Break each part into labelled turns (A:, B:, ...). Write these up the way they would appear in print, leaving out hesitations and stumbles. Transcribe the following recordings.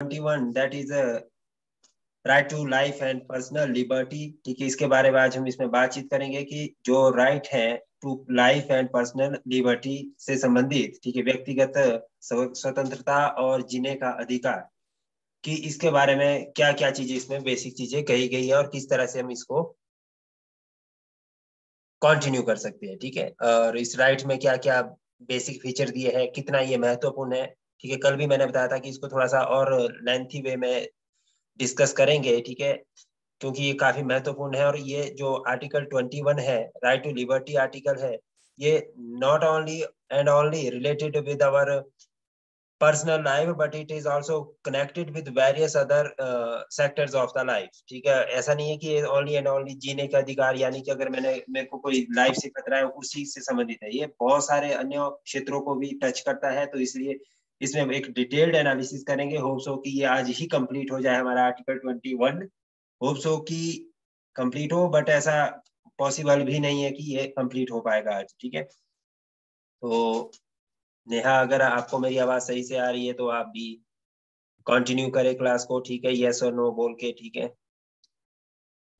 A: 21 that is right to life and personal liberty. ठीक है, इसके बारे में आज हम इसमें बातचीत करेंगे कि जो राइट है to life and personal liberty से संबंधित, ठीक है, व्यक्तिगत स्वतंत्रता और जीने का अधिकार, कि इसके बारे में क्या क्या चीजें, इसमें बेसिक चीजें कही गई है और किस तरह से हम इसको कंटिन्यू कर सकते हैं। ठीक है, और इस राइट में क्या क्या बेसिक फीचर दिए हैं, कितना ये महत्वपूर्ण है। ठीक है, कल भी मैंने बताया था कि इसको थोड़ा सा और लेंथी वे में डिस्कस करेंगे। ठीक है, क्योंकि ये काफी महत्वपूर्ण है। और ये जो आर्टिकल 21 है, राइट टू लिबर्टी आर्टिकल है, ये not only and only related with our personal life but it is also connected with various other sectors of the life. ठीक है, ऐसा नहीं है कि ओनली एंड ओनली जीने का अधिकार, यानी कि अगर मेरे को कोई लाइफ से खतरा है उसी से संबंधित है, ये बहुत सारे अन्य क्षेत्रों को भी टच करता है। तो इसलिए इसमें हम एक डिटेल्ड एनालिसिस करेंगे। होप सो कि ये आज ही कंप्लीट हो जाए हमारा आर्टिकल 21। होप सो कि कंप्लीट हो, बट ऐसा पॉसिबल भी नहीं है कि ये कंप्लीट हो पाएगा आज। ठीक है, तो नेहा, अगर आपको मेरी आवाज सही से आ रही है तो आप भी कंटिन्यू करें क्लास को। ठीक है, यस और नो बोल के। ठीक है,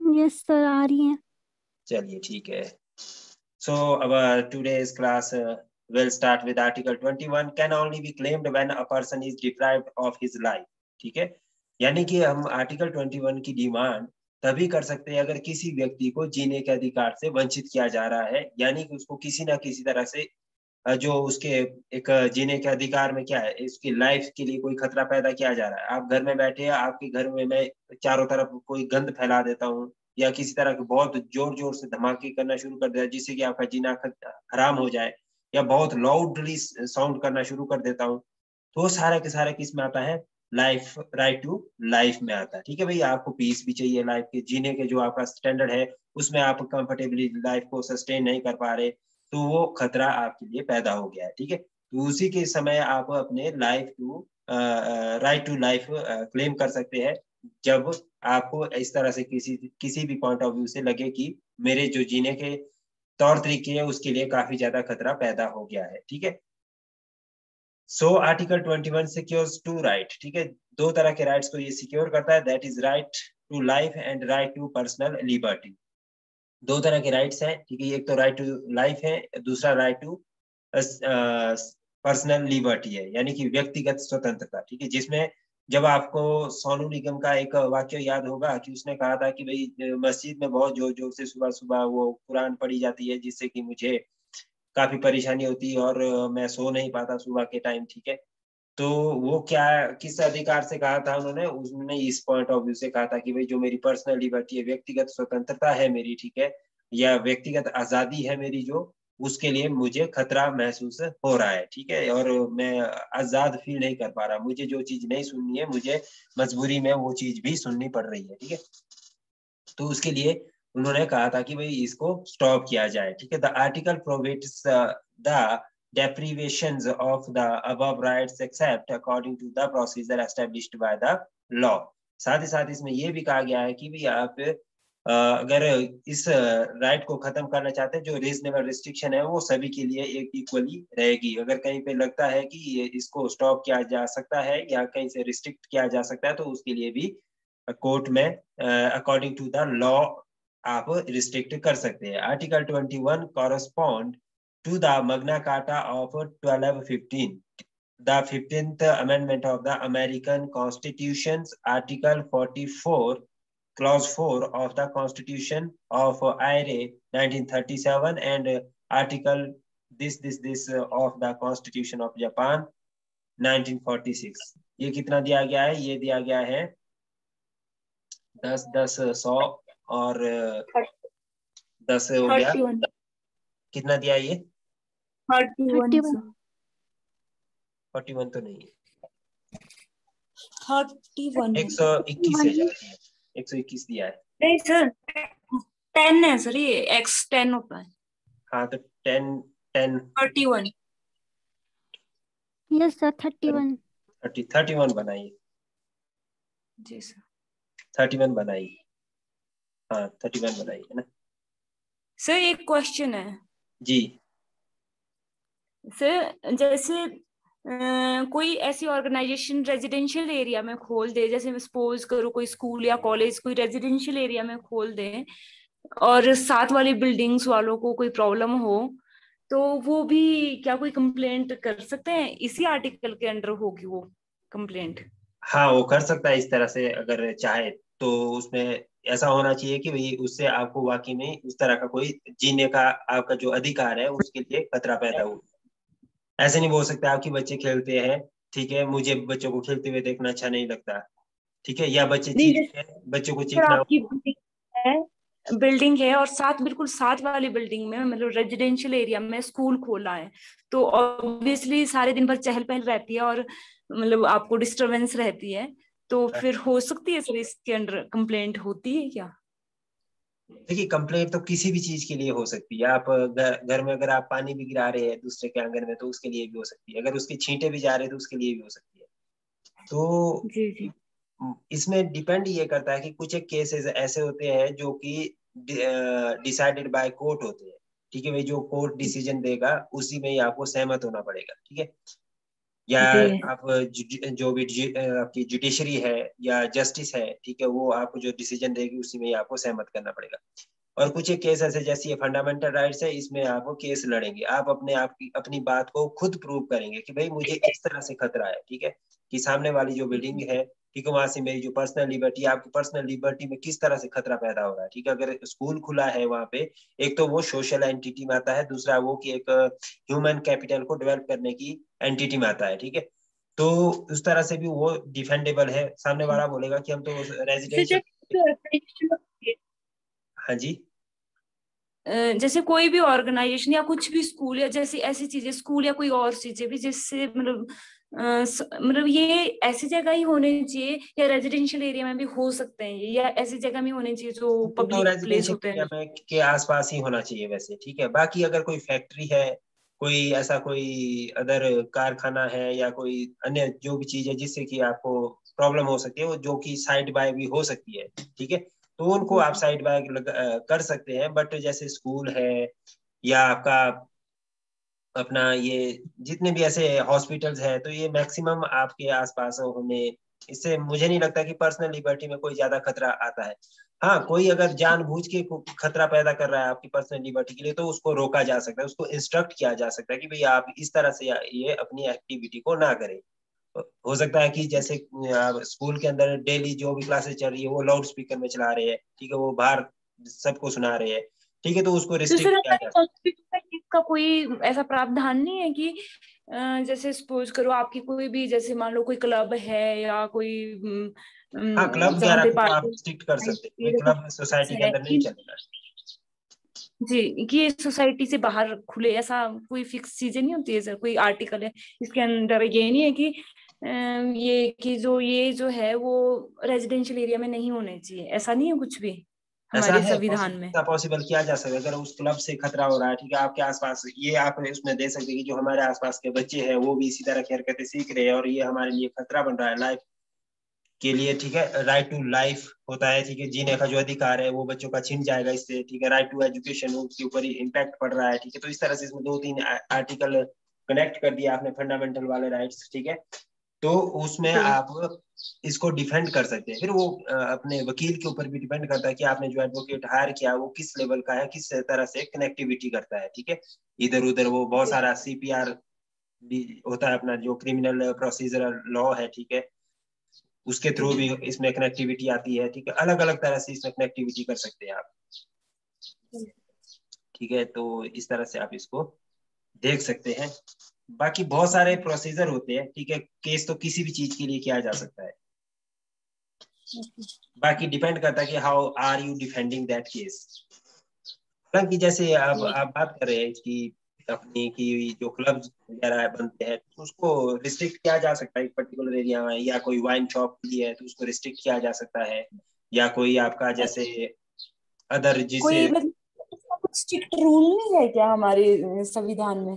B: यस सर, आ रही है।
A: चलिए ठीक है। So our today's class will start with article 21 can only be claimed when a person is deprived of his life। ठीक है, यानी कि हम आर्टिकल 21 की डिमांड तभी कर सकते हैं अगर किसी व्यक्ति को जीने के अधिकार से वंचित किया जा रहा है, यानी कि उसको किसी ना किसी तरह से जो उसके एक जीने के अधिकार में क्या है, इसकी लाइफ के लिए कोई खतरा पैदा किया जा रहा है। आप घर में बैठे हैं, आपके घर में मैं चारों तरफ कोई गंद फैला देता हूँ, या किसी तरह के बहुत जोर जोर से धमाके करना शुरू कर दिया जिससे कि आपका जीना हराम हो जाए, या बहुत लाउडली साउंड करना शुरू कर देता हूँ, तो सारा के सारा किस में आता है, लाइफ, राइट टू लाइफ में आता है। ठीक है भाई, आपको पीस भी चाहिए, लाइफ के जीने के जो आपका स्टैंडर्ड है उसमें आप कंफर्टेबली लाइफ को सस्टेन नहीं कर पा रहे, तो वो खतरा आपके लिए पैदा हो गया है। ठीक है, तो उसी के समय आप अपने life to right to life claim कर सकते हैं, जब आपको इस तरह से किसी किसी भी पॉइंट ऑफ व्यू से लगे कि मेरे जो जीने के तौर तरीके हैं उसके लिए काफी ज्यादा खतरा पैदा हो गया है। ठीक है, so article 21 secures to right. ठीक है, दो तरह के राइट्स को ये सिक्योर करता है, that is right to life and right to personal liberty. दो तरह के राइट्स हैं। ठीक है, एक तो राइट टू लाइफ है, दूसरा राइट टू पर्सनल लिबर्टी है, यानी कि व्यक्तिगत स्वतंत्रता। ठीक है, जिसमें जब आपको सोनू निगम का एक वाक्य याद होगा कि उसने कहा था कि भाई मस्जिद में बहुत जोर जोर से सुबह सुबह वो कुरान पढ़ी जाती है जिससे कि मुझे काफी परेशानी होती है और मैं सो नहीं पाता सुबह के टाइम। ठीक है, तो वो क्या, किस अधिकार से कहा था उन्होंने, उसने इस पॉइंट ऑफ व्यू से कहा था कि भाई जो मेरी पर्सनल लिबर्टी है, व्यक्तिगत स्वतंत्रता है मेरी, ठीक है, या व्यक्तिगत आजादी है मेरी, जो उसके लिए मुझे खतरा महसूस हो रहा है। ठीक है, और मैं आजाद फील नहीं कर पा रहा, मुझे जो चीज नहीं सुननी है मुझे मजबूरी में वो चीज भी सुननी पड़ रही है। ठीक है, तो उसके लिए उन्होंने कहा था कि भाई इसको स्टॉप किया जाए। ठीक है, the article provides the deprivations of the above rights except according to the procedure established by the law। साथ ही साथ इसमें यह भी कहा गया है कि भी आप अगर इस राइट को खत्म करना चाहते हैं, जो रीजनेबल रिस्ट्रिक्शन है वो सभी के लिए एक इक्वली रहेगी। अगर कहीं पे लगता है कि ये इसको स्टॉप किया जा सकता है या कहीं से रिस्ट्रिक्ट किया जा सकता है, तो उसके लिए भी कोर्ट में अकॉर्डिंग टू द लॉ आप रिस्ट्रिक्ट कर सकते हैं। Article 21 correspond to the Magna Carta of 1215, the 15th Amendment of the American Constitution's Article 44, Clause 4 of the Constitution of IRA 1937, and Article this of the Constitution of Japan 1946। ये कितना दिया गया है, ये दिया गया है 10 10 100 और 10 हो गया,
B: 31
A: कितना दिया ये,
B: 31
A: 41 तो नहीं है,
B: 31
A: 121 है जाती है, 121 दिया है।
B: नहीं सर, 10 है सर, ये x10 होता है।
A: हाँ तो 10 10
B: 31। यस सर, 31
A: 31 बनाइए
B: जी सर।
A: 31 बनाइए, हाँ 31 बनाइए, है ना
B: सर एक क्वेश्चन है
A: जी।
B: सर, जैसे कोई ऐसी ऑर्गेनाइजेशन रेजिडेंशियल एरिया में खोल दे, जैसे सपोज करो कोई स्कूल या कॉलेज कोई रेजिडेंशियल एरिया में खोल दे, और साथ वाली बिल्डिंग्स वालों को कोई प्रॉब्लम हो, तो वो भी क्या कोई कंप्लेंट कर सकते हैं? इसी आर्टिकल के अंडर होगी वो कंप्लेंट?
A: हाँ, वो कर सकता है इस तरह से अगर चाहे। तो उसमें ऐसा होना चाहिए कि भाई उससे आपको वाकई में उस तरह का कोई जीने का आपका जो अधिकार है उसके लिए खतरा पैदा हो। ऐसे नहीं बोल सकते आपके बच्चे खेलते हैं, ठीक है, मुझे बच्चों को खेलते हुए देखना अच्छा नहीं लगता, ठीक है, या बच्चे
B: नहीं,
A: चीखते हैं, बच्चों को
B: अगर
A: चीखना।
B: आपकी बिल्डिंग है और साथ बिल्कुल साथ वाली बिल्डिंग में मतलब रेजिडेंशियल एरिया में स्कूल खोला है, तो ऑब्वियसली सारे दिन भर चहल पहल रहती है और मतलब आपको डिस्टरबेंस रहती है, तो फिर हो सकती है सर इसके अंडर कंप्लेंट होती है क्या?
A: देखिए, कंप्लेंट तो किसी भी चीज के लिए हो सकती है। आप घर में अगर आप पानी भी गिरा रहे हैं दूसरे के आंगन में तो उसके लिए भी हो सकती है, अगर उसके छींटे भी जा रहे हैं तो उसके लिए भी हो सकती है। तो
B: जी जी।
A: इसमें डिपेंड ये करता है कि कुछ एक केसेस ऐसे होते हैं जो कि डिसाइडेड बाय कोर्ट होते हैं, ठीक है भाई, जो कोर्ट डिसीजन देगा उसी में ही आपको सहमत होना पड़ेगा, ठीक है। या
B: जी
A: आप जो भी आपकी जुडिशरी है या जस्टिस है, ठीक है, वो आपको जो डिसीजन देगी उसी में ही आपको सहमत करना पड़ेगा। और कुछ एक केस ऐसे जैसे ये फंडामेंटल राइट्स है, इसमें आप केस लड़ेंगे, आप अपने आप की अपनी बात को खुद प्रूव करेंगे कि भाई मुझे इस तरह से खतरा है, ठीक है, कि सामने वाली जो बिल्डिंग है, ठीक है, वहां से मेरी जो पर्सनल लिबर्टी है, आपकी पर्सनल लिबर्टी में किस तरह से खतरा पैदा हो रहा है, ठीक है। अगर स्कूल खुला है वहां पे, एक तो वो सोशल एंटिटी में आता है, दूसरा वो कि एक ह्यूमन कैपिटल को डेवलप करने की एंटिटी में आता है, ठीक है। तो उस तरह से भी वो डिफेंडेबल है। सामने वाला बोलेगा कि हम तो
B: जैसे
A: रेजिडेंशियल। हाँ जी।
B: जैसे कोई भी ऑर्गेनाइजेशन या कुछ भी स्कूल या जैसी ऐसी चीजें, स्कूल या कोई और चीजें भी जिससे मतलब मतलब ये ऐसी जगह ही होने चाहिए या रेजिडेंशियल एरिया में भी हो सकते हैं ये, या ऐसी जगह में होने चाहिए जो
A: वो तो
B: पब्लिक प्लेस
A: रेजिडेंशियल
B: होते
A: एरिया
B: हैं?
A: में के आसपास ही होना चाहिए वैसे, ठीक है। बाकी अगर कोई फैक्ट्री है, कोई ऐसा कोई अदर कारखाना है या कोई अन्य जो भी चीज है जिससे कि आपको प्रॉब्लम हो सकती है, वो जो कि साइड बाय भी हो सकती है, ठीक है, तो उनको
B: जी
A: आप साइड बाय कर सकते हैं। बट जैसे स्कूल है या आपका अपना ये जितने भी ऐसे हॉस्पिटल्स है, तो ये मैक्सिमम आपके आसपास होने, इससे मुझे नहीं लगता कि पर्सनल लिबर्टी में कोई ज्यादा खतरा आता है। हाँ, कोई अगर जानबूझ के खतरा पैदा कर रहा है आपकी पर्सनल लिबर्टी के लिए तो उसको रोका जा सकता है, उसको इंस्ट्रक्ट किया जा सकता है कि भाई आप इस तरह से ये अपनी एक्टिविटी को ना करें। हो सकता है कि जैसे स्कूल के अंदर डेली जो भी क्लासेस चल रही है वो लाउड स्पीकर में चला रहे हैं, ठीक है, वो बाहर सबको सुना रहे हैं, ठीक है, तो उसको
B: तो
A: रिस्ट्रिक्ट
B: सर
A: किया
B: हमारी
A: जा सकता
B: कॉन्स्टिट्यूशन में इसका कोई ऐसा प्रावधान नहीं है कि जैसे सपोज करो आपकी कोई भी, जैसे मान लो कोई क्लब है या कोई
A: है। हाँ, क्लब
B: जहाँ
A: वगैरह
B: पे
A: को तो आप
B: पार्टी
A: रिस्ट्रिक्ट कर सकते हैं, क्लब सोसाइटी के
B: है
A: अंदर नहीं चलेगा।
B: जी, कि ये सोसाइटी से बाहर खुले, ऐसा कोई फिक्स चीजें नहीं होती है सर? कोई आर्टिकल है इसके अंदर ये नहीं है कि ये कि जो ये जो है वो रेजिडेंशियल एरिया में नहीं होने चाहिए, ऐसा नहीं है कुछ भी
A: ऐसा
B: हमारे
A: है
B: संविधान
A: पॉसिबल,
B: में?
A: ऐसा पॉसिबल किया जा सकता है। अगर उस क्लब से खतरा हो रहा है, ठीक है, आपके आसपास, ये आप उसमें दे सकते हैं कि जो हमारे आसपास के बच्चे हैं वो भी इसी तरह की हरकतें सीख रहे हैं और ये हमारे लिए खतरा बन रहा है लाइफ के लिए, ठीक है, राइट टू लाइफ होता है, ठीक है, जीने का जो अधिकार है वो बच्चों का छिन जाएगा इससे, ठीक है, राइट टू एजुकेशन उसके ऊपर ही इम्पैक्ट पड़ रहा है, ठीक है। तो इस तरह से इसमें दो तीन आर्टिकल कनेक्ट कर दिया आपने, फंडामेंटल वाले राइट्स, ठीक है। तो उसमें
B: जी
A: आप इसको डिफेंड कर सकते हैं। फिर वो अपने वकील के ऊपर भी डिपेंड करता है कि आपने जो एडवोकेट हायर किया वो किस लेवल का है, किस तरह से कनेक्टिविटी करता है, ठीक है। इधर उधर वो बहुत
B: जी
A: सारा सीपीआर भी होता है, अपना जो क्रिमिनल प्रोसीजरल लॉ है, ठीक है, उसके थ्रू भी इसमें कनेक्टिविटी आती है, ठीक है, अलग अलग तरह से इसमें कनेक्टिविटी कर सकते हैं आप, ठीक है। तो इस तरह से आप इसको देख सकते हैं। बाकी बहुत सारे प्रोसीजर होते हैं, ठीक है, केस तो किसी भी चीज के लिए किया जा सकता है। बाकी डिपेंड करता है कि how are you defending that case. हालांकि जैसे अब आप बात कर रहे हैं कि अपनी की जो क्लब्स वगैरह बनते हैं तो उसको रिस्ट्रिक्ट किया जा सकता है एक पर्टिकुलर एरिया में, या कोई वाइन शॉप खुली है तो उसको रिस्ट्रिक्ट किया जा सकता है, या कोई आपका जैसे अदर जिसे
B: कोई मतलब इसका कुछ स्ट्रिक्ट रूल नहीं है क्या हमारे संविधान में?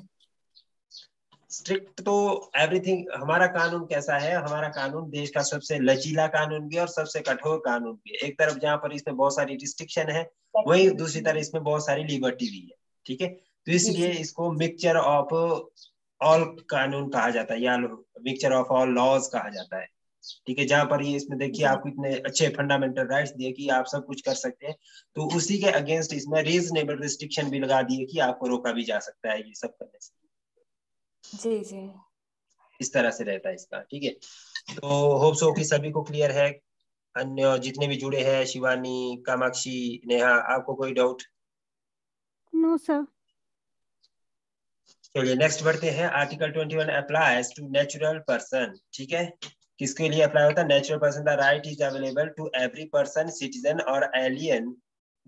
A: स्ट्रिक्ट तो एवरीथिंग, हमारा कानून कैसा है, हमारा कानून देश का सबसे लचीला कानून भी है और सबसे कठोर कानून भी है। एक तरफ जहाँ पर इसमें बहुत सारी रिस्ट्रिक्शन है, वही दूसरी तरफ इसमें बहुत सारी लिबर्टी भी है, ठीक है। तो
B: जी
A: इसलिए
B: जी।
A: इसको मिक्सचर ऑफ ऑल कानून कहा जाता है या मिक्सचर ऑफ ऑल लॉज कहा जाता है, ठीक है। जहां पर ये इसमें देखिए
B: जी
A: आपको इतने अच्छे फंडामेंटल राइट्स दिए कि आप सब कुछ कर सकते हैं, तो उसी के अगेंस्ट इसमें रीजनेबल रिस्ट्रिक्शन भी लगा दिए कि आपको रोका भी जा सकता है ये सब करने से।
B: जी जी।
A: इस तरह से रहता है इसका, ठीक है। तो होप सो कि सभी को क्लियर है, अन्य जितने भी जुड़े हैं, शिवानी, कामाक्षी, नेहा, आपको कोई डाउट?
C: No sir.
A: चलिए नेक्स्ट बढ़ते हैं। Article 21 applies to natural person, ठीक है। किसके लिए अप्लाई होता है? Natural person. The right is available to every person, citizen और alien,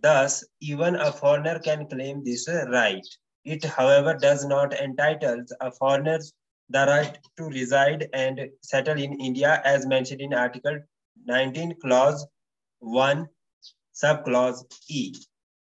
A: thus even a foreigner can claim this right. It however does not entitle a foreigner the right to reside and settle in India as mentioned in article 19 clause 1 sub clause ई,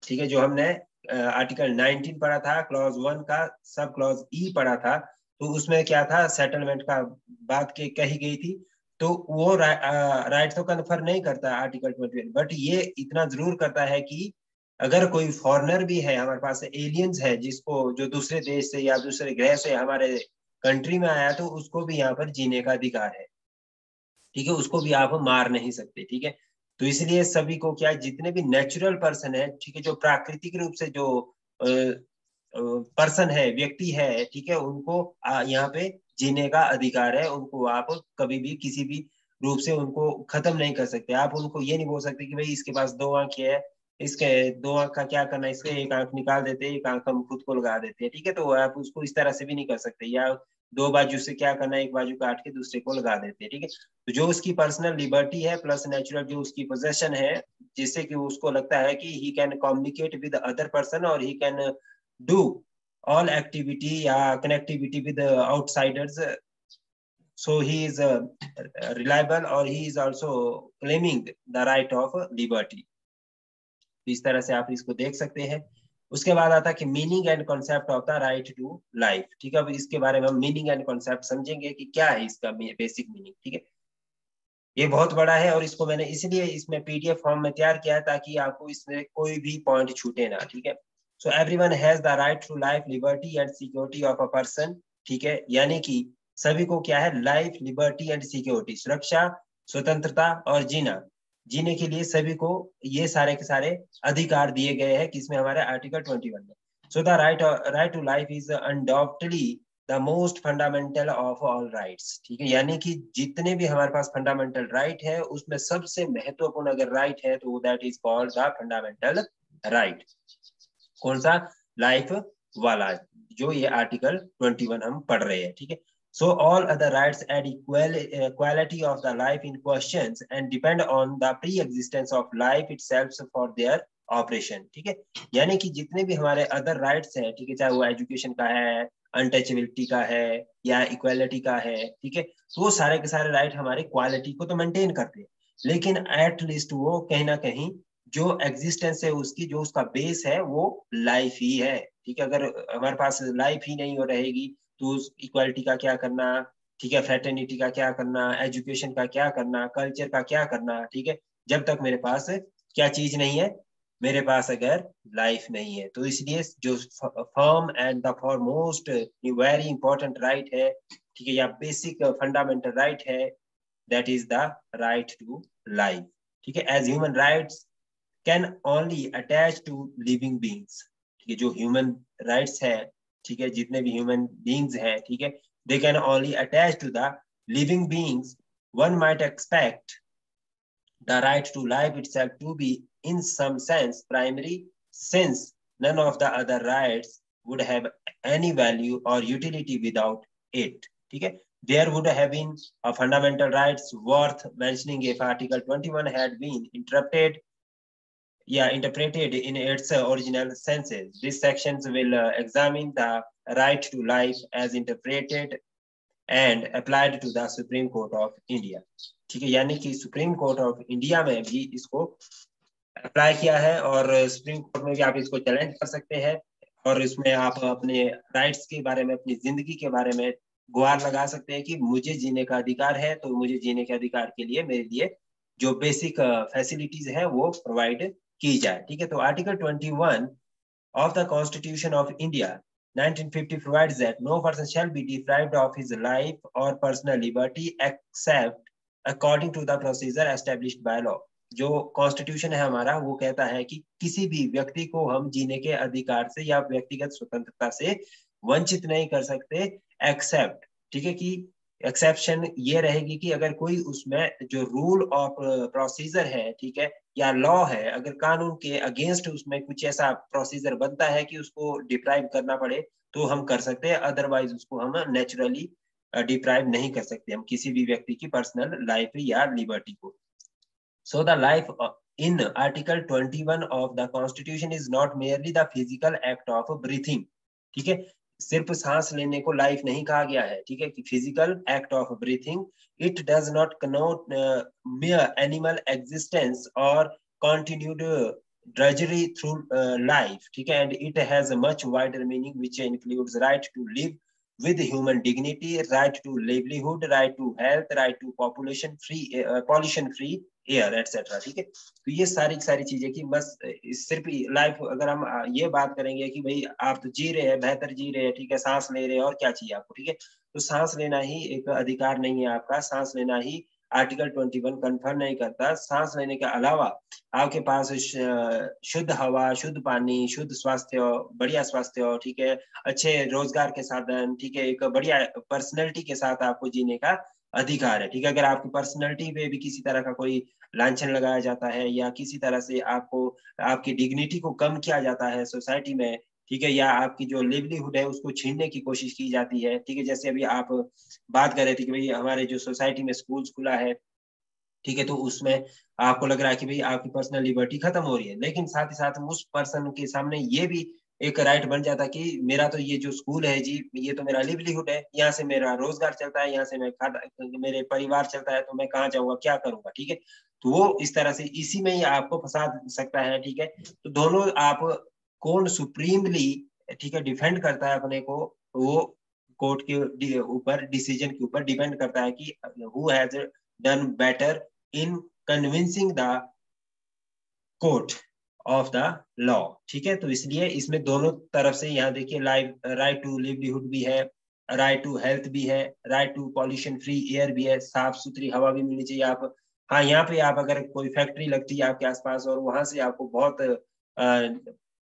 A: ठीक है। जो हमने article 19 पढ़ा था, clause 1 का sub clause ई पढ़ा था, तो उसमें क्या था, सेटलमेंट का बात के कही गई थी। तो वो राइट तो कन्फर नहीं करता आर्टिकल 21, बट ये इतना जरूर करता है कि अगर कोई फॉरेनर भी है हमारे पास, एलियंस है, जिसको जो दूसरे देश से या दूसरे ग्रह से हमारे कंट्री में आया, तो उसको भी यहाँ पर जीने का अधिकार है, ठीक है। उसको भी आप मार नहीं सकते, ठीक है। तो इसलिए सभी को क्या, जितने भी नेचुरल पर्सन है, ठीक है, जो प्राकृतिक रूप से जो पर्सन है, व्यक्ति है, ठीक है, उनको यहाँ पे जीने का अधिकार है। उनको आप कभी भी किसी भी रूप से उनको खत्म नहीं कर सकते। आप उनको ये नहीं बोल सकते कि भाई इसके पास 2 आंखें है, इसके 2 आंख का क्या करना है, इसके एक आंख निकाल देते हैं, एक आंख हम खुद को लगा देते हैं, ठीक है। तो आप उसको इस तरह से भी नहीं कर सकते, या 2 बाजू से क्या करना है, एक बाजू काट के दूसरे को लगा देते हैं, ठीक है। तो जो उसकी पर्सनल लिबर्टी है प्लस नेचुरल जो उसकी पोजेशन है, जिससे कि उसको लगता है कि he can communicate with other person और he can do all activity या connectivity with outsiders, so he is reliable or he is also claiming the right of liberty। तो इस तरह से आप इसको देख सकते हैं। उसके बाद आता है कि meaning and concept of the right to life, ठीक है। अब इसके बारे में हम मीनिंग एंड कॉन्सेप्ट समझेंगे कि क्या है इसका बेसिक मीनिंग, ठीक है। ये बहुत बड़ा है और इसको मैंने इसलिए इसमें पीडीएफ फॉर्म में तैयार किया है ताकि आपको इसमें कोई भी पॉइंट छूटे ना, ठीक है। So everyone has the right to life, liberty and security of a person, ठीक है। यानी कि सभी को क्या है, लाइफ, लिबर्टी एंड सिक्योरिटी, सुरक्षा, स्वतंत्रता और जीने के लिए सभी को ये सारे के सारे अधिकार दिए गए हैं, किसमें, हमारे आर्टिकल 21 में। So the right to life is undoubtedly the most fundamental of all rights, ठीक है। यानी कि जितने भी हमारे पास फंडामेंटल राइट है, उसमें सबसे महत्वपूर्ण अगर राइट है तो that is called the fundamental right. कौन सा? लाइफ वाला, जो ये आर्टिकल 21 हम पढ़ रहे हैं, ठीक है। So all other rights add equality of the life in questions and depend on the pre-existence of life itself for their operation, ठीक है। यानी कि जितने भी हमारे अदर राइट्स हैं, ठीक है, चाहे वो एजुकेशन का है, अनटचेबिलिटी का है या इक्वालिटी का है, ठीक है, तो वो सारे के सारे राइट हमारे क्वालिटी को तो मेंटेन करते हैं, लेकिन एट लीस्ट वो कहीं ना कहीं जो एग्जिस्टेंस है उसकी, जो उसका बेस है, वो लाइफ ही है, ठीक है। अगर हमारे पास लाइफ ही नहीं हो रहेगी तो इक्वालिटी का क्या करना, ठीक है, फ्रेटर्निटी का क्या करना, एजुकेशन का क्या करना, कल्चर का क्या करना, ठीक है, जब तक मेरे पास क्या चीज नहीं है, मेरे पास अगर लाइफ नहीं है। तो इसलिए जो firm and the foremost very important right है, ठीक है, या बेसिक फंडामेंटल राइट है, that is the right to life, ठीक है। As human rights can only attach to living beings, ठीक है, जो ह्यूमन राइट्स है, ठीक है, जितने भी ह्यूमन बींग्स हैं, ठीक है, they can only attach to the living beings. One might expect the right to life itself to be in some sense primary, since none of the other rights would have any value or utility without it, ठीक है। There would have been a fundamental rights worth mentioning if Article 21 had been interpreted in its original senses. These sections will examine the right to life as interpreted and applied to the Supreme Court of India, ठीक है। यानी कि supreme court of India में भी इसको apply किया है और सुप्रीम कोर्ट में भी आप इसको चैलेंज कर सकते हैं और इसमें आप अपने राइट्स के बारे में, अपनी जिंदगी के बारे में गुहार लगा सकते हैं कि मुझे जीने का अधिकार है, तो मुझे जीने के अधिकार के लिए मेरे लिए जो बेसिक फैसिलिटीज है वो प्रोवाइड की जाए, ठीक है। तो article 21 of the Constitution of India 1950 provides that no person shall be deprived of his life or personal liberty except according to the procedure established by law। जो कॉन्स्टिट्यूशन है हमारा वो कहता है कि किसी भी व्यक्ति को हम जीने के अधिकार से या व्यक्तिगत स्वतंत्रता से वंचित नहीं कर सकते, एक्सेप्ट, ठीक है, कि एक्सेप्शन ये रहेगी कि अगर कोई उसमें जो रूल ऑफ प्रोसीजर है, ठीक है, या लॉ है, अगर कानून के अगेंस्ट उसमें कुछ ऐसा प्रोसीजर बनता है कि उसको डिप्राइव करना पड़े तो हम कर सकते हैं, अदरवाइज उसको हम नेचुरली डिप्राइव नहीं कर सकते हम किसी भी व्यक्ति की पर्सनल लाइफ या लिबर्टी को। So the life in Article 21 of the Constitution is not merely the physical act of breathing, ठीक है, सिर्फ सांस लेने को लाइफ नहीं कहा गया है, ठीक है, कि physical act of breathing, it does not Connaught mere animal existence और continued drudgery through life, ठीक है, and it has a much wider meaning which includes right to live with human dignity, right to livelihood, right to health, right to pollution free air etcetera, ठीक है। तो ये सारी चीजें कि बस सिर्फ लाइफ, अगर हम ये बात करेंगे कि भाई आप तो जी रहे हैं, बेहतर जी रहे हैं, ठीक है, सांस ले रहे हैं, और क्या चाहिए आपको, ठीक है, तो सांस लेना ही एक अधिकार नहीं है आपका, सांस लेना ही आर्टिकल 21 कंफर्म नहीं करता। सांस लेने के अलावा आपके पास शुद्ध हवा, शुद्ध पानी, शुद्ध स्वास्थ्य, बढ़िया स्वास्थ्य, ठीक है, अच्छे रोजगार के साधन, ठीक है, एक बढ़िया पर्सनैलिटी के साथ आपको जीने का अधिकार है, ठीक है। अगर आपकी पर्सनैलिटी पे भी किसी तरह का कोई लांछन लगाया जाता है या किसी तरह से आपको आपकी डिग्निटी को कम किया जाता है सोसाइटी में, ठीक है, या आपकी जो लिवलीहुड है उसको छीनने की कोशिश की जाती है, ठीक है, जैसे अभी आप बात कर रहे थे कि भाई हमारे जो सोसाइटी में स्कूल खुला है, ठीक है, तो उसमें आपको लग रहा है कि भाई आपकी पर्सनल लिबर्टी खत्म हो रही है, लेकिन साथ ही साथ उस पर्सन के सामने ये भी एक राइट बन जाता कि मेरा तो ये जो स्कूल है जी, ये तो मेरा लिवलीहुड है, यहाँ से मेरा रोजगार चलता है, यहाँ से मैं मेरे परिवार चलता है, तो मैं कहाँ जाऊंगा, क्या करूंगा, ठीक है। तो वो इस तरह से इसी में ही आपको फंसा सकता है, ठीक है। तो दोनों आप कौन सुप्रीमली, ठीक है, डिफेंड करता है अपने को, वो कोर्ट के ऊपर डिसीजन के ऊपर डिपेंड करता है कि who has done better in convincing the court of the law, ठीक है। तो इसलिए इसमें दोनों तरफ से, यहाँ देखिए, राइट टू लिवलीहुड भी है, राइट टू हेल्थ भी है, right to pollution free air भी है, साफ सुथरी हवा भी मिलनी चाहिए। आप, हाँ, यहाँ पे आप अगर कोई फैक्ट्री लगती है आपके आसपास और वहां से आपको बहुत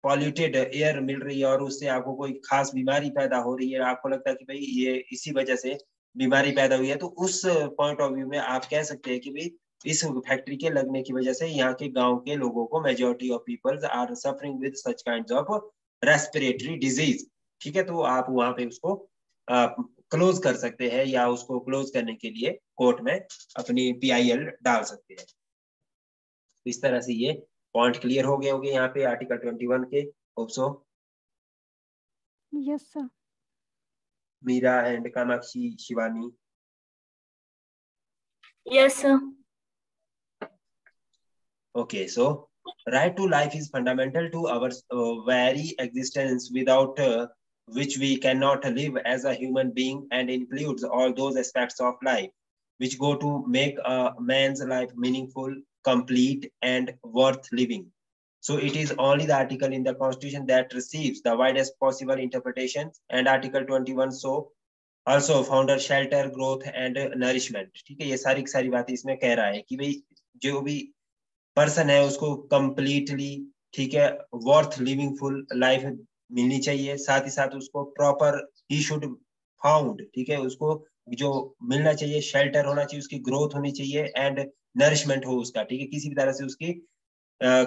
A: पॉल्यूटेड एयर मिल रही है और उससे आपको कोई खास बीमारी पैदा हो रही है, आपको लगता है कि भाई ये इसी वजह से बीमारी पैदा हुई है, तो उस पॉइंट ऑफ व्यू में आप कह सकते हैं कि भाई इस फैक्ट्री के लगने की वजह से यहाँ के गांव के लोगों को, majority of peoples are suffering with such kinds of respiratory disease, ठीक है। तो आप वहां पे उसको क्लोज कर सकते हैं या उसको क्लोज करने के लिए कोर्ट में अपनी PIL डाल सकते हैं। इस तरह से ये पॉइंट क्लियर हो गए होंगे यहाँ पे आर्टिकल 21 के। Hope so.
C: Yes sir.
A: Meera and Kamakshi, Shivani.
B: Yes, sir.
A: Okay, so right to life is fundamental to our very existence, without which we cannot live as a human being, and includes all those aspects of life which go to make a man's life meaningful, complete, and worth living. So it is only the article in the Constitution that receives the widest possible interpretation, and Article 21 so also founder shelter, growth, and nourishment, ठीक है। ये सारी बातें इसमें कह रहा है कि भाई जो भी पर्सन है उसको कंप्लीटली, ठीक है, वर्थ लिविंग फुल लाइफ मिलनी चाहिए, साथ ही साथ उसको प्रॉपर ही शुड फाउंड, ठीक है, उसको जो मिलना चाहिए, शेल्टर होना चाहिए, उसकी ग्रोथ होनी चाहिए, एंड नरिशमेंट हो उसका, ठीक है, किसी भी तरह से उसकी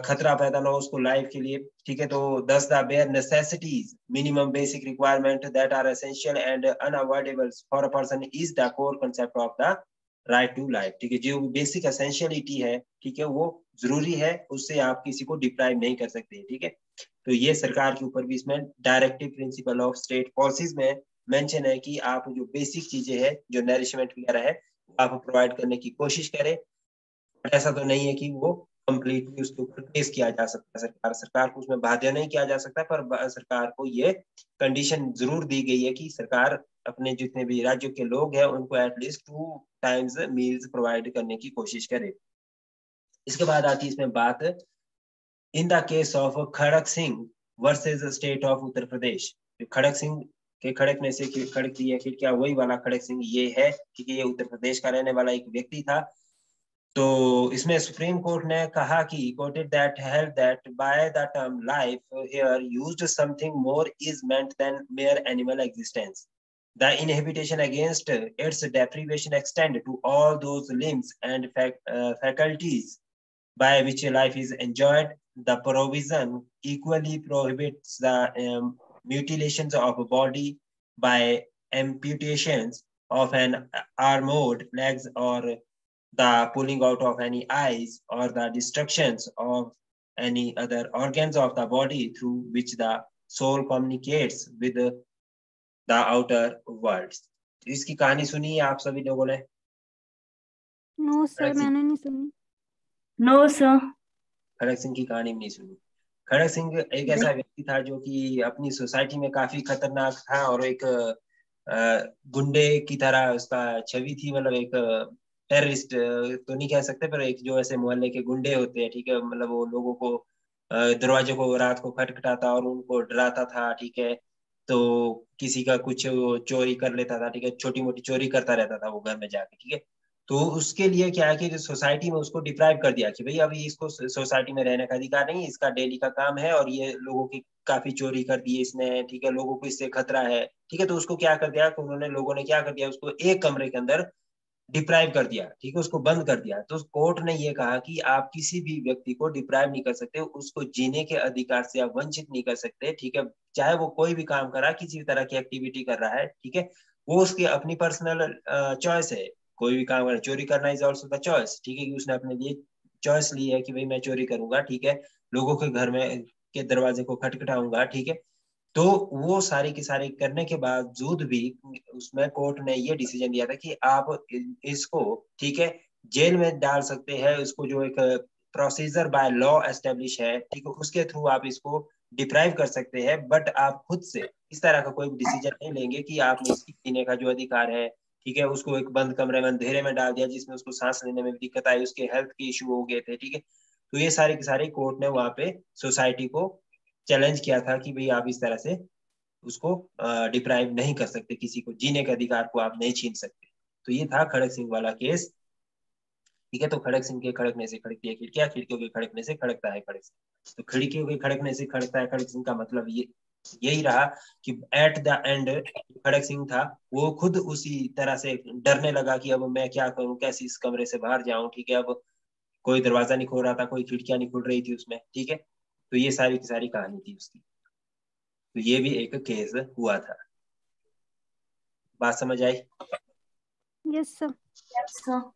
A: खतरा पैदा ना हो उसको लाइफ के लिए, ठीक है। तो 10 the bare necessities, minimum basic requirement that are essential and unavoidable for a person is the core concept of the right to life, ठीक है। जो बेसिक एसेंशियलिटी है, ठीक है, वो जरूरी है, उससे आप किसी को डिप्राइव नहीं कर सकते, ठीक है। तो ये सरकार के ऊपर भी इसमें directive principle of state policies में मेंशन है कि आप जो बेसिक चीजें हैं, जो नरिशमेंट वगैरह है, आप प्रोवाइड करने की कोशिश करें। ऐसा तो नहीं है कि वो कंप्लीटली उसके ऊपर केस किया जा सकता है, सरकार को उसमें बाध्य नहीं किया जा सकता, पर सरकार को ये कंडीशन जरूर दी गई है कि सरकार अपने जितने भी राज्यों के लोग हैं उनको एटलीस्ट 2 टाइम्स मील्स प्रोवाइड करने की कोशिश करे। इसके बाद आती है इसमें बात, in the case of Kharak Singh versus state of Uttar Pradesh, Kharak Singh के खड़कने से खड़कती है खिड़कियां, वही वाला खड़क सिंह ये है, ठीक है। ये उत्तर प्रदेश का रहने वाला एक व्यक्ति था। तो इसमें सुप्रीम कोर्ट ने कहा कि quoted that held that by the term life here used something more is meant than mere animal existence. The inhibition against its deprivation extend to all those limbs and faculties by which life is enjoyed. The provision equally prohibits the mutilations of a body by amputations of an armored legs, or the pulling out of any eyes, or the destructions of any other organs of the body through which the soul communicates with the outer world. तो इसकी कहानी सुनी है आप सभी लोगों ने?
C: No sir,
A: खड़क सिंह,
C: मैंने नहीं सुनी।
B: No sir.
A: खड़क सिंह की कहानी नहीं सुनी। खड़क सिंह एक ऐसा व्यक्ति था जो कि अपनी सोसाइटी में काफी खतरनाक था, और एक गुंडे की तरह उसका छवि थी। मतलब एक टेररिस्ट तो नहीं कह सकते, पर एक जो ऐसे मोहल्ले के गुंडे होते हैं, ठीक है। मतलब वो लोगों को दरवाजे को रात को खटखटाता और उनको डराता था, ठीक है। तो किसी का कुछ चोरी कर लेता था, ठीक है। छोटी मोटी चोरी करता रहता था वो घर में जाके, ठीक है। तो उसके लिए क्या है कि सोसाइटी में उसको डिप्राइव कर दिया कि भाई अभी इसको सोसाइटी में रहने का अधिकार नहीं, इसका डेली का काम है, और ये लोगों की काफी चोरी कर दी है इसने, ठीक है। लोगों को इससे खतरा है, ठीक है। तो उसको क्या कर दिया कि उन्होंने, लोगों ने क्या कर दिया, उसको एक कमरे के अंदर डिप्राइव कर दिया, ठीक है। उसको बंद कर दिया। तो कोर्ट ने ये कहा कि आप किसी भी व्यक्ति को डिप्राइव नहीं कर सकते, उसको जीने के अधिकार से आप वंचित नहीं कर सकते, ठीक है। चाहे वो कोई भी काम कर रहा है, किसी भी तरह की एक्टिविटी कर रहा है, ठीक है। वो उसकी अपनी पर्सनल चॉइस है। कोई भी काम करे, चोरी करना इज ऑल्सो द चॉइस, ठीक है। कि उसने अपने लिए चॉइस ली है कि भाई मैं चोरी करूंगा, ठीक है। लोगों के घर में के दरवाजे को खटखटाऊंगा, ठीक है। तो वो सारी की सारी करने के बावजूद भी उसमें कोर्ट ने ये डिसीजन दिया था कि आप इसको, ठीक है, जेल में डाल सकते हैं। उसको जो एक प्रोसीजर बाय लॉ एस्टेब्लिश है, ठीक है, उसके थ्रू आप इसको डिप्राइव कर सकते हैं। बट आप खुद से इस तरह का कोई डिसीजन नहीं लेंगे कि आपने इसकी जीने का जो अधिकार है, ठीक है, उसको एक बंद कमरे में अंधेरे में डाल दिया जिसमें उसको सांस लेने में भी दिक्कत आई, उसके हेल्थ के इशू हो गए थे, ठीक है। तो ये सारी की सारी कोर्ट ने वहां पे सोसाइटी को चैलेंज किया था कि भाई आप इस तरह से उसको डिप्राइव नहीं कर सकते, किसी को जीने के अधिकार को आप नहीं छीन सकते। तो ये था खड़क सिंह वाला केस, ठीक है। तो खड़क सिंह के खड़कने से खड़कती है खिड़कियां, खिड़कियों के खड़कने से खड़कता है खड़क सिंह। तो खिड़कियों के खड़कने से खड़कता है खड़क सिंह का मतलब ये यही रहा कि एट द एंड खड़क सिंह था वो खुद उसी तरह से डरने लगा कि अब मैं क्या करूं, कैसे इस कमरे से बाहर जाऊं, ठीक है। अब कोई दरवाजा नहीं खोल रहा था, कोई खिड़कियां नहीं खुल रही थी उसमें, ठीक है। तो ये सारी की सारी कहानी थी उसकी। तो ये भी एक केस हुआ था। बात समझ आई?
C: Yes sir.
B: Sir.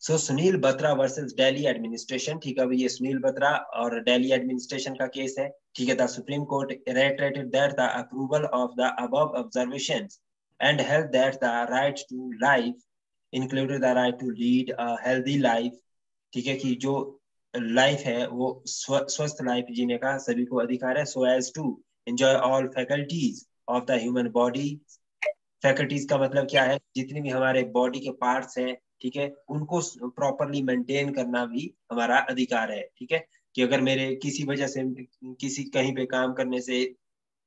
A: So Sunil Batra versus Delhi administration, ठीक है। ये सुनील बत्रा और दिल्ली एडमिनिस्ट्रेशन का केस है, ठीक है। The supreme court reiterated that the approval of the above observations and held that the right to life included the right to lead a healthy life, ठीक है। कि जो लाइफ है वो स्वस्थ लाइफ जीने का सभी को अधिकार है, so as to enjoy all faculties of the human body। Faculties का मतलब क्या है, जितनी भी हमारे बॉडी के पार्ट्स हैं, ठीक है, उनको प्रॉपरली मेंटेन करना भी हमारा अधिकार है, ठीक है। कि अगर मेरे किसी वजह से किसी कहीं पे काम करने से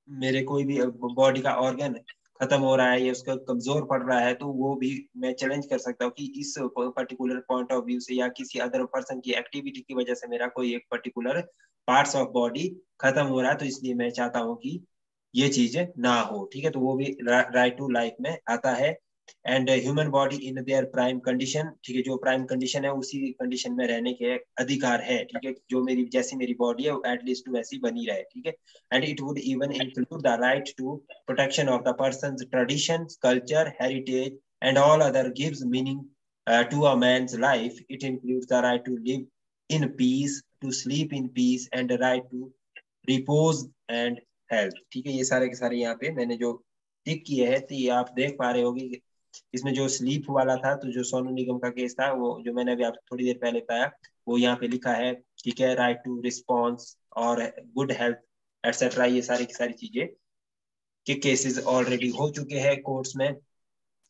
A: मेरे कोई भी बॉडी का ऑर्गन खत्म हो रहा है या उसका कमजोर पड़ रहा है, तो वो भी मैं चैलेंज कर सकता हूँ कि इस पर्टिकुलर पॉइंट ऑफ व्यू से या किसी अदर पर्सन की एक्टिविटी की वजह से मेरा कोई एक पर्टिकुलर पार्ट्स ऑफ बॉडी खत्म हो रहा है, तो इसलिए मैं चाहता हूँ कि ये चीज ना हो, ठीक है। तो वो भी राइट टू लाइफ में आता है। And human body in their prime condition, ठीक है, जो प्राइम कंडीशन है उसी कंडीशन में रहने के अधिकार है, ठीक है। जो मेरी जैसी मेरी बॉडी है एटलीस्ट वैसी बनी रहे, ठीक है। And it would even include the right to protection of the person's tradition, culture, heritage and all other gives meaning to a man's life. It includes the right to live in peace, to sleep in peace, and the right to repose and health, ठीक है। ये सारे के सारे यहाँ पे मैंने जो टिक किए हैं, तो ये आप देख पा रहे होगे कि इसमें जो स्लीप वाला था, तो जो सोनू निगम का केस था, वो जो मैंने अभी आपको थोड़ी देर पहले बताया, वो यहाँ पे लिखा है, ठीक है। राइट टू रिस्पॉन्स और गुड हेल्थ एटसेट्रा, ये सारी की सारी चीजें के केसेस ऑलरेडी हो चुके हैं कोर्ट्स में,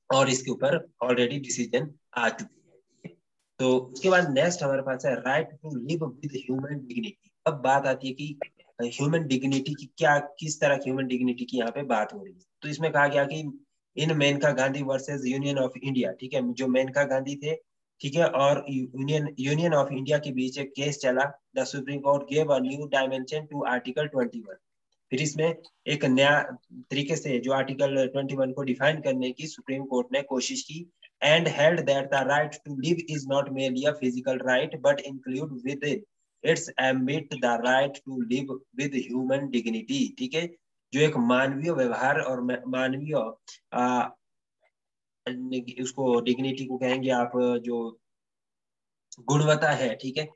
A: और इसके ऊपर ऑलरेडी डिसीजन आ चुके हैं। तो उसके बाद नेक्स्ट हमारे पास है right to live with human dignity. अब बात आती है कि ह्यूमन डिग्निटी की क्या, किस तरह की ह्यूमन डिग्निटी की यहाँ पे बात हो रही है। तो इसमें कहा गया कि in Maneka Gandhi versus union of India, ठीक है, जो मेनका गांधी थे, ठीक है, और यूनियन ऑफ इंडिया के बीच एक केस चला। The supreme court gave a new dimension to article 21। फिर इसमें एक नया तरीके से जो आर्टिकल 21 को डिफाइन करने की सुप्रीम कोर्ट ने कोशिश की, and held that the right to live is not merely a physical right but include within its ambit the right to live with human dignity, ठीक है, जो एक मानवीय व्यवहार और मानवीय उसको डिग्निटी को कहेंगे आप, जो गुणवत्ता है, ठीक है,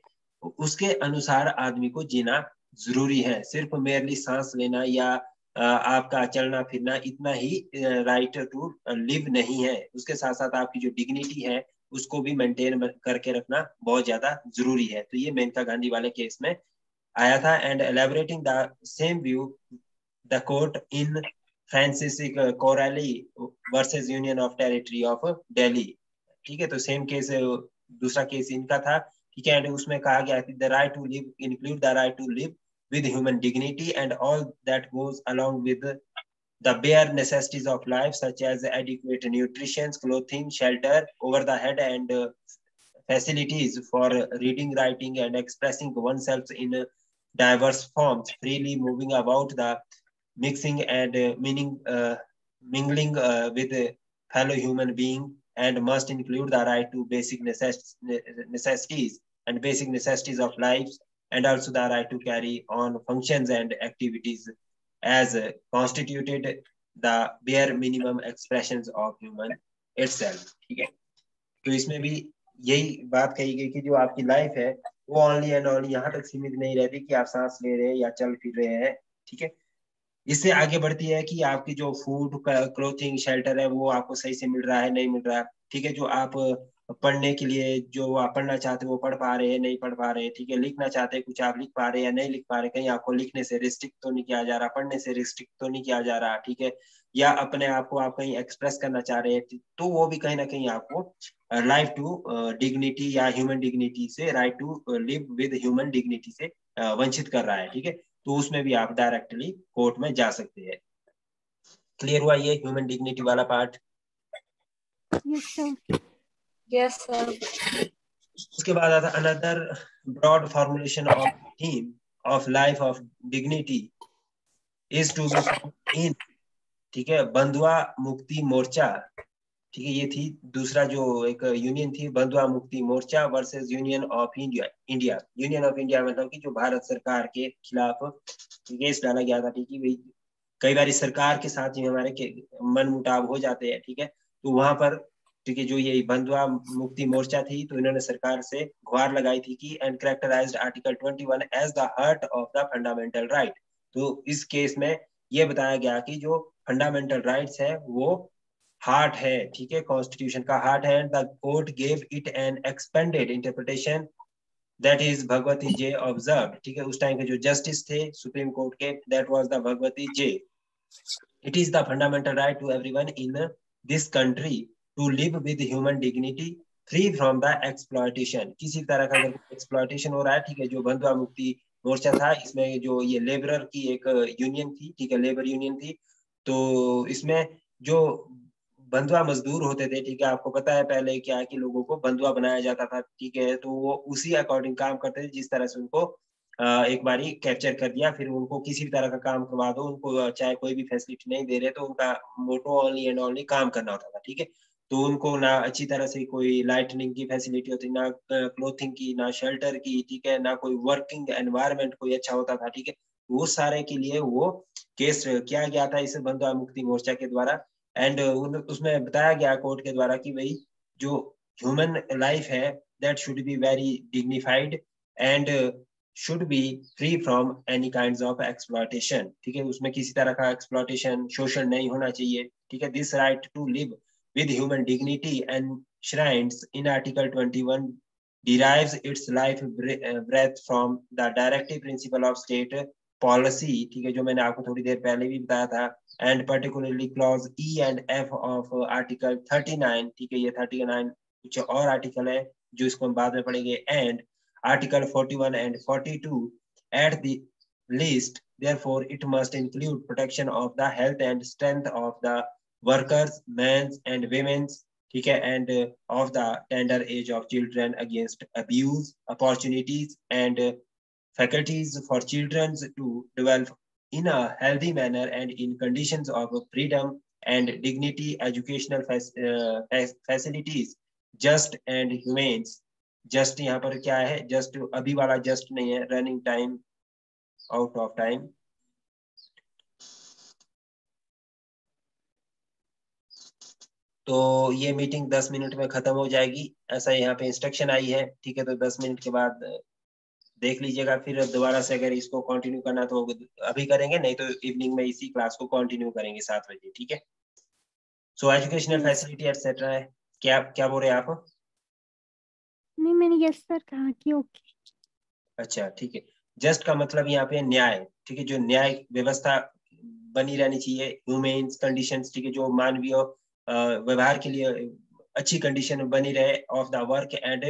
A: उसके अनुसार आदमी को जीना जरूरी है। सिर्फ मेरली सांस लेना या आपका चलना फिरना इतना ही राइट टू लिव नहीं है। उसके साथ साथ आपकी जो डिग्निटी है उसको भी मेंटेन करके रखना बहुत ज्यादा जरूरी है। तो ये मेनका गांधी वाले केस में आया था। And elaborating the same view the court in Francis Coralie versus union of territory of Delhi, ठीक है, तो सेम केस, दूसरा केस इनका था, ठीक है, एंड उसमें कहा गया कि the right to live include the right to live with human dignity and all that goes along with the bare necessities of life such as adequate nutrition, clothing, shelter over the head and facilities for reading, writing, and expressing oneself in diverse forms, freely moving about the mixing and mingling with fellow human being, and must include the right to basic necessities and basic necessities of life, and also the right to carry on functions and activities as constituted the bare minimum expressions of human itself, ठीक है। तो इसमें भी यही बात कही गई कि जो आपकी लाइफ है वो ओनली एंड ओनली यहाँ तक सीमित नहीं रहती कि आप सांस ले रहे हैं या चल फिर रहे हैं, ठीक है। इससे आगे बढ़ती है कि आपकी जो फूड, क्लोथिंग, शेल्टर है वो आपको सही से मिल रहा है, नहीं मिल रहा है, ठीक है, जो आप पढ़ने के लिए जो आप पढ़ना चाहते हैं वो पढ़ पा रहे हैं, नहीं पढ़ पा रहे हैं, ठीक है, लिखना चाहते हैं कुछ आप लिख पा रहे हैं या नहीं लिख पा रहे, कहीं आपको लिखने से रिस्ट्रिक्ट तो नहीं किया जा रहा, पढ़ने से रिस्ट्रिक्ट तो नहीं किया जा रहा, ठीक है, या अपने आप को आप कहीं एक्सप्रेस करना चाह रहे हैं, तो वो भी कहीं ना कहीं आपको लाइफ टू डिग्निटी या ह्यूमन डिग्निटी से, right to live with human dignity से वंचित कर रहा है, ठीक है। तो उसमें भी आप डायरेक्टली कोर्ट में जा सकते हैं। क्लियर हुआ ये ह्यूमन डिग्निटी वाला part?
C: Yes sir.
B: Yes sir.
A: उसके बाद आता another broad formulation of theme of life of dignity is to be in, ठीक है, बंधुआ मुक्ति मोर्चा, ठीक है, ये थी दूसरा जो एक यूनियन थी, Bandhua Mukti Morcha versus union of India. Union of India मतलब कि जो भारत सरकार के खिलाफ केस डाला गया था, ठीक है भाई, कई बार सरकार के साथ ही हमारे मन मुटाव हो जाते हैं, ठीक है, तो वहां पर, ठीक है, जो ये बंधुआ मुक्ति मोर्चा थी, तो इन्होंने सरकार से गुहार लगाई थी कि and characterized article 21 as the heart of the fundamental right. तो इस केस में ये बताया गया कि जो फंडामेंटल राइट्स है वो हार्ट है, ठीक है, कॉन्स्टिट्यूशन का हार्ट है। The court gave it an expanded interpretation that is Bhagwati J observe, ठीक है, उस टाइम के जो जस्टिस थे सुप्रीम कोर्ट के, that was the Bhagwati J. It is the fundamental right to everyone in this country to live with human dignity free from the exploitation. किसी तरह का अगर एक्सप्लॉयटेशन हो रहा है, ठीक है, जो बंधुआ मुक्ति मोर्चा था, इसमें जो ये लेबरर की एक यूनियन थी, ठीक है, लेबर यूनियन थी, तो इसमें जो बंधुआ मजदूर होते थे, ठीक है, आपको पता है पहले क्या है कि लोगों को बंधुआ बनाया जाता था, ठीक है, तो वो उसी अकॉर्डिंग काम करते थे जिस तरह से उनको एक बारी कैप्चर कर दिया, फिर उनको किसी भी तरह का काम करवा दो, उनको चाहे कोई भी फैसिलिटी नहीं दे रहे, तो उनका मोटो ओनली एंड ओनली काम करना होता था, ठीक है। तो उनको ना अच्छी तरह से कोई लाइटनिंग की फैसिलिटी होती, ना क्लोथिंग की, ना शेल्टर की, ठीक है, ना कोई वर्किंग एनवायरनमेंट कोई अच्छा होता था, ठीक है। वो सारे के लिए वो केस किया गया था इस बंधुआ मुक्ति मोर्चा के द्वारा। एंड उसमें बताया गया कोर्ट के द्वारा कि भाई जो ह्यूमन लाइफ है that should be very dignified and should be free from any kinds of exploitation, ठीक है, उसमें किसी तरह का एक्सप्लॉयटेशन, शोषण नहीं होना चाहिए, ठीक है। This right to live with human dignity and shrines in Article 21 derives its life breath from the directive principle of state policy, ठीक है, जो मैंने आपको थोड़ी देर पहले भी बताया था, and particularly clause E and F of Article 39, ठीक है, ये 39 कुछ और आर्टिकल है जो इसको हम बाद में पढ़ेंगे, and Article 41 and 42 at the least. Therefore, it must include protection of the health and strength of the workers, men and women, ठीक है, and of the tender age of children against abuse, opportunities and faculties for children to develop in a healthy manner and in conditions of freedom and dignity, educational facilities, just and humane. Just यहाँ पर क्या है, just अभी वाला just नहीं है, running time, out of time. तो ये मीटिंग 10 मिनट में खत्म हो जाएगी, ऐसा यहाँ पे इंस्ट्रक्शन आई है, ठीक है। तो 10 मिनट के बाद देख लीजिएगा, फिर दोबारा से अगर इसको कंटिन्यू करना तो अभी करेंगे, नहीं तो इवनिंग में इसी क्लास को कंटिन्यू करेंगे 7 बजे, ठीक है। सो एजुकेशनल फैसिलिटी एटसेट्रा है, क्या क्या बोल रहे हैं आप?
C: नहीं, मैंने यस सर कहा कि ओके। अच्छा,
A: ठीक है। जस्ट का मतलब यहाँ पे न्याय, ठीक है, जो न्याय व्यवस्था बनी रहनी चाहिए, ह्यूमेन्स कंडीशंस, ठीक है, जो मानवीय व्यवहार के लिए अच्छी कंडीशन बनी रहे, of the work and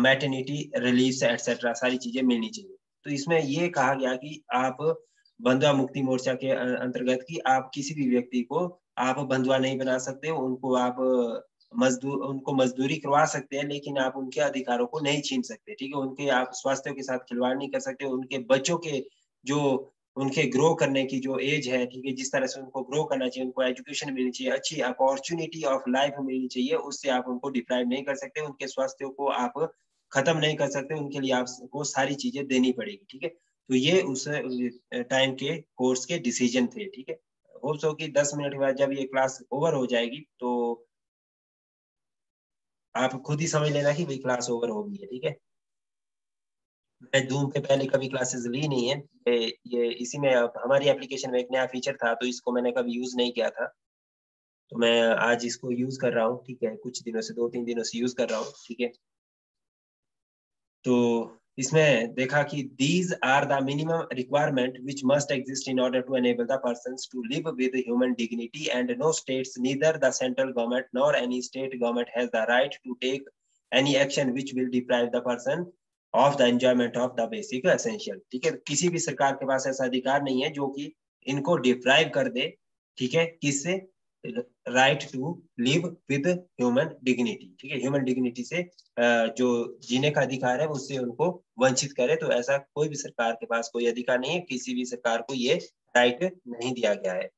A: maternity relief etcetera, सारी चीजें मिलनी चाहिए। तो इसमें ये कहा गया कि आप बंधुआ मुक्ति मोर्चा के अंतर्गत कि आप किसी भी व्यक्ति को आप बंधुआ नहीं बना सकते, उनको आप उनको मजदूरी करवा सकते हैं, लेकिन आप उनके अधिकारों को नहीं छीन सकते, ठीक है। उनके आप स्वास्थ्य के साथ खिलवाड़ नहीं कर सकते, उनके बच्चों के जो उनके ग्रो करने की जो एज है, ठीक है, जिस तरह से उनको ग्रो करना चाहिए, उनको एजुकेशन मिलनी चाहिए, अच्छी अपॉर्चुनिटी ऑफ लाइफ मिलनी चाहिए, उससे आप उनको डिप्राइव नहीं कर सकते, उनके स्वास्थ्य को आप खत्म नहीं कर सकते, उनके लिए आपको सारी चीजें देनी पड़ेगी, ठीक है। तो ये उस टाइम के कोर्स के डिसीजन थे, ठीक है। होप सो कि 10 मिनट के बाद जब ये क्लास ओवर हो जाएगी तो आप खुद ही समझ लेना कि भाई क्लास ओवर हो गई है, ठीक है। मैं जूम पे पहले कभी क्लासेस ली नहीं है, ये इसी में हमारी एप्लीकेशन में एक नया फीचर था, तो इसको मैंने कभी यूज नहीं किया था, तो मैं आज इसको यूज कर रहा हूँ, ठीक है। कुछ दिनों से, 2-3 दिनों से यूज कर रहा हूँ, ठीक है। तो इसमें देखा कि these are the minimum requirement which must exist in order to enable the persons to live with human dignity, and no states, neither the central government nor any state government has the right to take any action which will deprive the person of the enjoyment of the basic essential, ठीक है। किसी भी सरकार के पास ऐसा अधिकार नहीं है जो कि इनको डिप्राइव कर दे, ठीक है, किससे? Right to live with human dignity, ठीक है। ह्यूमन डिग्निटी से जो जीने का अधिकार है उससे उनको वंचित करे, तो ऐसा कोई भी सरकार के पास कोई अधिकार नहीं है, किसी भी सरकार को ये राइट नहीं दिया गया है।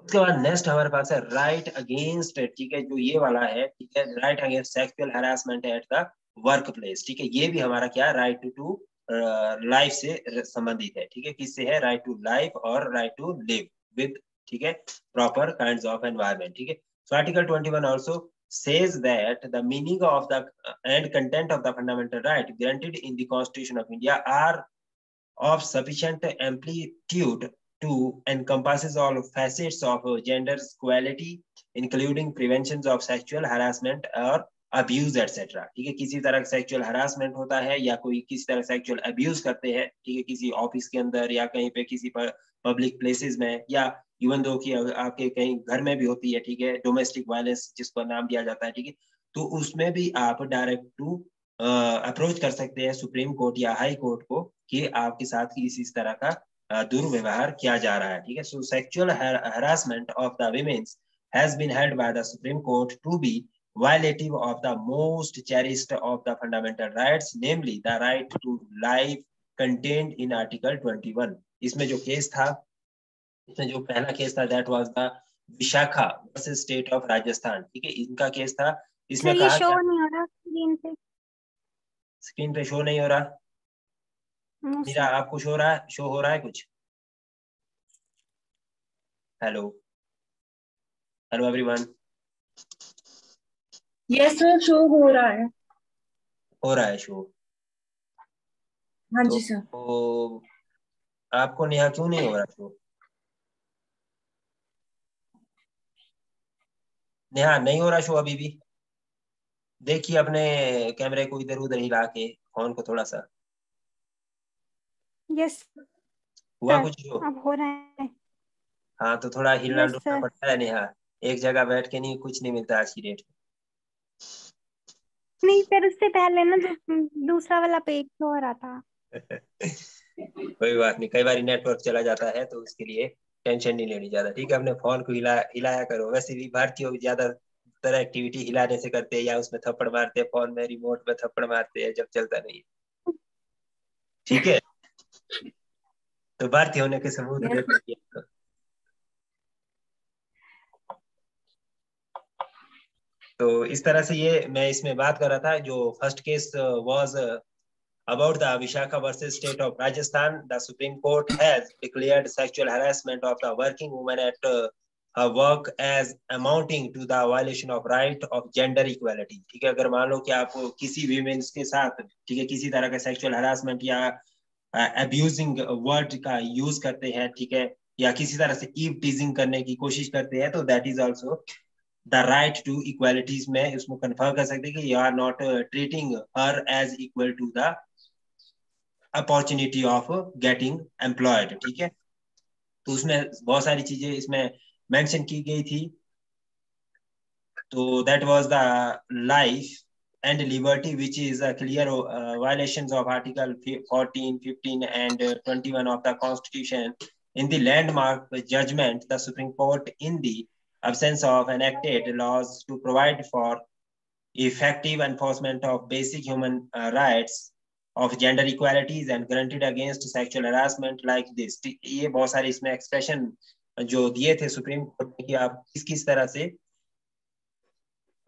A: उसके बाद नेक्स्ट हमारे पास है राइट अगेंस्ट, ठीक है, जो ये वाला है, ठीक है, right against sexual harassment at the work place, ठीक है। ये भी हमारा क्या, राइट टू लाइफ से संबंधित है, ठीक है। किससे है? राइट टू लाइफ और राइट टू लिव विद, ठीक है, proper kinds of environment, ठीक है। So Article 21 also says that the meaning of the and content of the fundamental right granted in the Constitution of India are of sufficient amplitude to encompasses all facets of gender equality, including preventions of sexual harassment or abuse etcetera, ठीक है। किसी तरह का sexual harassment होता है या कोई किसी तरह सेक्सुअल अब्यूज करते हैं, ठीक है, किसी ऑफिस के अंदर या कहीं पे किसी पब्लिक प्लेसेस में, या इवन दो कि आपके कहीं घर में भी होती है, ठीक है, डोमेस्टिक वायलेंस जिसको नाम दिया जाता है, ठीक है। तो उसमें भी आप डायरेक्ट टू अप्रोच कर सकते हैं सुप्रीम कोर्ट या हाई कोर्ट को कि आपके साथ किसी तरह का दुर्व्यवहार किया जा रहा है, ठीक है। सो sexual harassment of the women's has been held by the Supreme Court to be violative of the most cherished of the fundamental rights, namely the right to life contained in Article 21. इसमें जो case था, इसमें जो पहला case था, that was the Vishakha versus state of Rajasthan, ठीक है, इनका केस था। इसमें
C: सर ये
A: कहा
C: शो नहीं हो रहा
A: स्क्रीन पे शो नहीं हो रहा मेरा, आपको शो रहा है, शो हो रहा है कुछ? Hello hello everyone.
B: Yes sir, show हो रहा है।
A: हो रहा है शो?
B: हाँ
A: तो
B: जी सर।
A: आपको नेहा क्यों नहीं हो रहा शो? नेहा नहीं हो रहा शो अभी भी? देखिए अपने कैमरे को इधर उधर हिला के, फोन को थोड़ा सा।
C: यस
A: हुआ कुछ शो?
C: अब हो रहा है।
A: हाँ तो थोड़ा हिलना
C: यस
A: डुलना
C: सर।
A: पड़ता है नेहा, एक जगह बैठ के नहीं, कुछ नहीं मिलता आज की डेट
C: नहीं सर, उससे पहले ना दूसरा वाला पेज हो रहा था।
A: में। कोई बात नहीं, कई बार नेटवर्क चला जाता है तो उसके लिए टेंशन नहीं लेनी ज्यादा, ठीक है। अपने फोन को हिलाया करो। वैसे भी भारतीयों ज्यादा तरह एक्टिविटी हिलाने से करते हैं, या उसमें थप्पड़ मारते हैं, फोन में रिमोट में थप्पड़ मारते हैं जब चलता नहीं है, ठीक है। तो भारतीय होने के सबूत
B: यस।
A: देते हैं आपको। तो इस तरह से ये मैं इसमें बात कर रहा था। जो first case was about the Vishakha versus State of Rajasthan. The Supreme Court has declared sexual harassment of the working woman at her work as amounting to the violation of right of gender equality. ठीक है, अगर मान लो कि आप किसी women's के साथ, ठीक है, किसी तरह का सेक्सुअल हरासमेंट या अब्यूजिंग वर्ड का यूज करते हैं, ठीक है, या किसी तरह से ईव टीजिंग करने की कोशिश करते हैं, तो that is also the right to equalities में उसको कन्फर्म कर सकते हैं कि you are not treating her as equal to the opportunity of getting employed, ठीक है। तो उसमें बहुत सारी चीजें इसमें मेंशन की गई थी। तो that was the life and liberty which is a clear violations of article 14, 15 and 21 of the constitution. In the landmark judgment, the Supreme Court, in the absence of enacted laws to provide for effective enforcement of basic human rights of gender equalities and guaranteed against sexual harassment like this, ये बहुत सारे इसमें expression जो दिए थे supreme court ने कि आप किस तरह से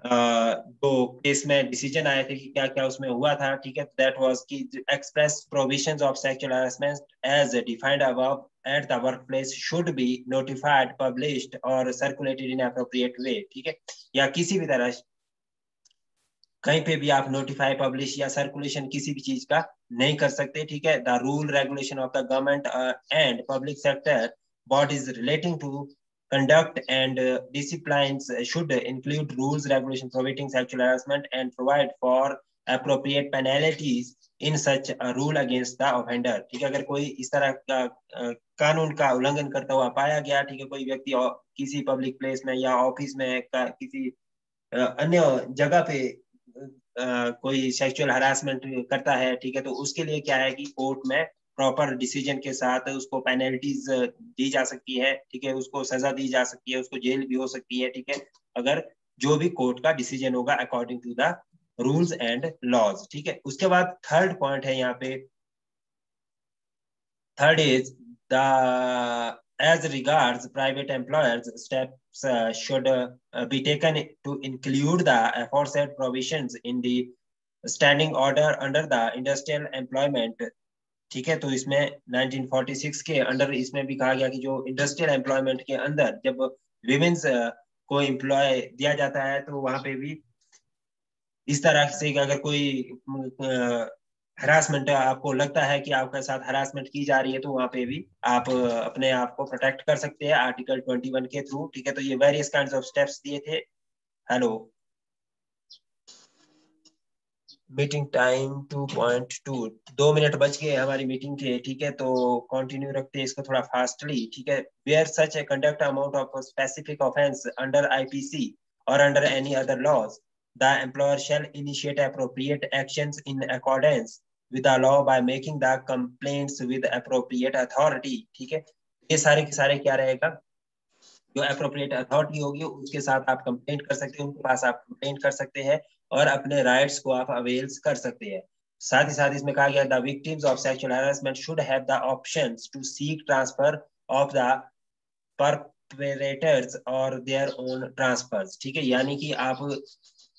A: जो केस में डिसीजन आए थे कि क्या क्या उसमें हुआ था, ठीक है। दैट वाज कि express provisions of sexual harassment as defined above at the workplace should be notified, published और सर्कुलेटेड इन एप्रोप्रिएट वे, ठीक है। या किसी भी तरह कहीं पे भी आप नोटिफाई, पब्लिश या सर्कुलेशन किसी भी चीज का नहीं कर सकते, ठीक है। The rule regulation of the government and public sector bodies relating to conduct and disciplines should include rules regulation prohibiting sexual harassment and provide for appropriate penalties in such a rule against the offender, ठीक है। अगर कोई इस तरह का कानून का उल्लंघन करता हुआ पाया गया, ठीक है, कोई व्यक्ति किसी पब्लिक प्लेस में या ऑफिस में किसी अन्य जगह पे कोई सेक्सुअल हरासमेंट करता है, ठीक है, तो उसके लिए क्या है कि कोर्ट में प्रॉपर डिसीजन के साथ उसको पेनल्टीज दी जा सकती है, ठीक है, उसको सजा दी जा सकती है, उसको जेल भी हो सकती है, ठीक है, अगर जो भी कोर्ट का डिसीजन होगा according to the rules and laws, ठीक है। उसके बाद थर्ड पॉइंट है यहाँ पे, third is the as regards private employers, steps should be taken to include the aforesaid provisions in the standing order under the industrial employment, ठीक है। तो इसमें 1946 के अंडर इसमें भी कहा गया कि जो इंडस्ट्रियल एम्प्लॉयमेंट के अंदर जब विमेन्स को एम्प्लॉय दिया जाता है, तो वहां पे भी इस तरह से कि अगर कोई हरासमेंट आपको लगता है कि आपके साथ हरासमेंट की जा रही है, तो वहां पे भी आप अपने आप को प्रोटेक्ट कर सकते हैं आर्टिकल 21 के थ्रू, ठीक है। तो ये वेरियस काइंड्स ऑफ स्टेप्स दिए थे। हेलो, मीटिंग टाइम 2.2, 2 मिनट बच गए हमारी मीटिंग के, ठीक है। तो कंटिन्यू रखते हैं इसको थोड़ा फास्टली, ठीक है। Where such a conduct amount of specific offence under IPC और under any other laws, the employer shall initiate appropriate actions in accordance with the law by making the complaints with appropriate authority, ठीक है। ये सारे के सारे क्या रहेगा, जो अप्रोप्रिएट अथॉरिटी होगी उसके साथ आप कंप्लेंट कर सकते हैं, उनके पास आप कंप्लेंट कर सकते हैं और अपने राइट्स को आप अवेल्स कर सकते हैं। साथ ही साथ इसमें कहा गया the victims of sexual harassment should have the options to seek transfer of the perpetrators और देयर ओन ट्रांसफर्स, ठीक है। यानी कि आप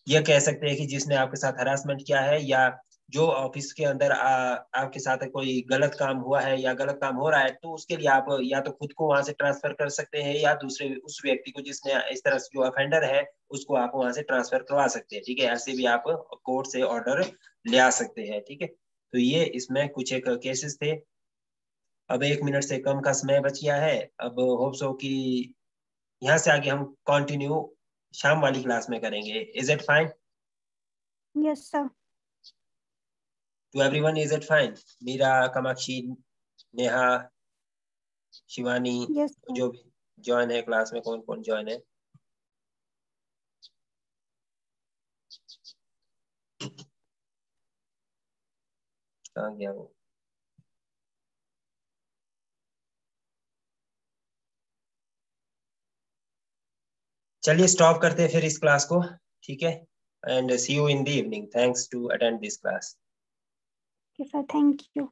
A: ये कह सकते हैं कि जिसने आपके साथ हरासमेंट किया है या जो ऑफिस के अंदर आपके साथ कोई गलत काम हुआ है या गलत काम हो रहा है, तो उसके लिए आप या तो खुद को वहां से ट्रांसफर कर सकते हैं या दूसरे उस व्यक्ति को जिसने इस तरह से जो ऑफेंडर है उसको आप वहां से ट्रांसफर करवा सकते हैं, ठीक है। ऐसे भी आप कोर्ट से ऑर्डर ले आ सकते हैं, ठीक है। तो ये इसमें कुछ एक केसेस थे। अब 1 मिनट से कम का समय बच गया है। अब होप्स हो कि यहाँ से आगे हम कंटिन्यू शाम वाली क्लास में करेंगे। Is it fine
C: Yes, sir.
A: To everyone? Is it fine? Meera, Kamakshi, Neha, Shivani,
C: Yes, sir.
A: जो भी ज्वाइन है क्लास में, कौन कौन ज्वाइन है? कहाँ गया वो? चलिए स्टॉप करते हैं फिर इस क्लास को, ठीक है, and see you in the evening. Thanks to attend this class.
C: Okay, sir. Thank you.